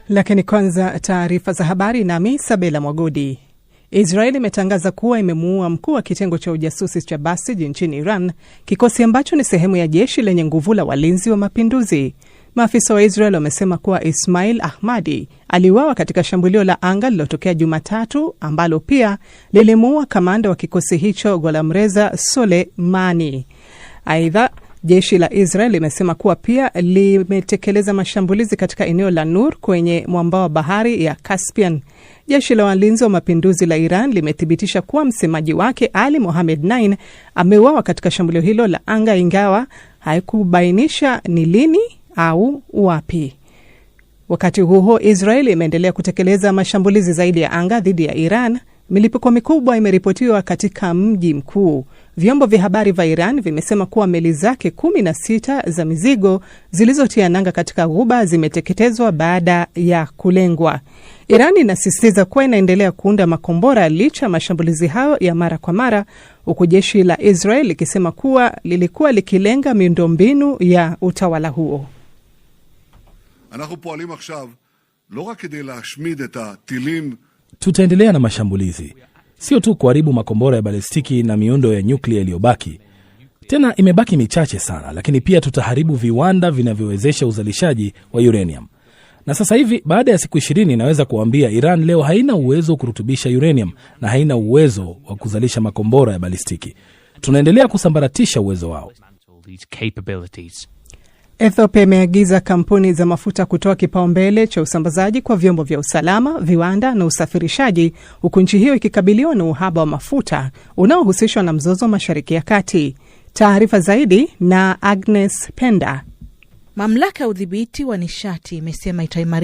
Lakini kwanza taarifa za habari nami Sabela Mwagodi. Israeli imetangaza kuwa imemuua mkuu wa kitengo cha ujasusi cha Basij nchini Iran, kikosi ambacho ni sehemu ya jeshi lenye nguvu la walinzi wa mapinduzi. Maafisa wa Israel wamesema kuwa Ismail Ahmadi aliuawa katika shambulio la anga lililotokea Jumatatu, ambalo pia lilimuua kamanda wa kikosi hicho Gholamreza Soleimani. Aidha, jeshi la Israel limesema kuwa pia limetekeleza mashambulizi katika eneo la Nur kwenye mwambao wa bahari ya Caspian. Jeshi la walinzi wa mapinduzi la Iran limethibitisha kuwa msemaji wake Ali Mohamed Nain ameuawa katika shambulio hilo la anga, ingawa haikubainisha ni lini au wapi. Wakati huo, Israel imeendelea kutekeleza mashambulizi zaidi ya anga dhidi ya Iran. Milipuko mikubwa imeripotiwa katika mji mkuu. Vyombo vya habari vya Iran vimesema kuwa meli zake 16 za mizigo zilizotia nanga katika ghuba zimeteketezwa baada ya kulengwa. Iran inasisitiza kuwa inaendelea kuunda makombora licha mashambulizi hayo ya mara kwa mara, huku jeshi la Israel likisema kuwa lilikuwa likilenga miundombinu ya utawala huo. Tutaendelea na mashambulizi, sio tu kuharibu makombora ya balistiki na miundo ya nyuklia iliyobaki. Tena imebaki michache sana, lakini pia tutaharibu viwanda vinavyowezesha uzalishaji wa uranium. Na sasa hivi, baada ya siku 20, naweza kuambia Iran leo haina uwezo kurutubisha uranium na haina uwezo wa kuzalisha makombora ya balistiki. Tunaendelea kusambaratisha uwezo wao. Ethiopia imeagiza kampuni za mafuta kutoa kipaumbele cha usambazaji kwa vyombo vya usalama, viwanda na usafirishaji, huku nchi hiyo ikikabiliwa na uhaba wa mafuta unaohusishwa na mzozo Mashariki ya Kati. Taarifa zaidi na Agnes Penda. Mamlaka ya udhibiti wa nishati imesema itaimarisha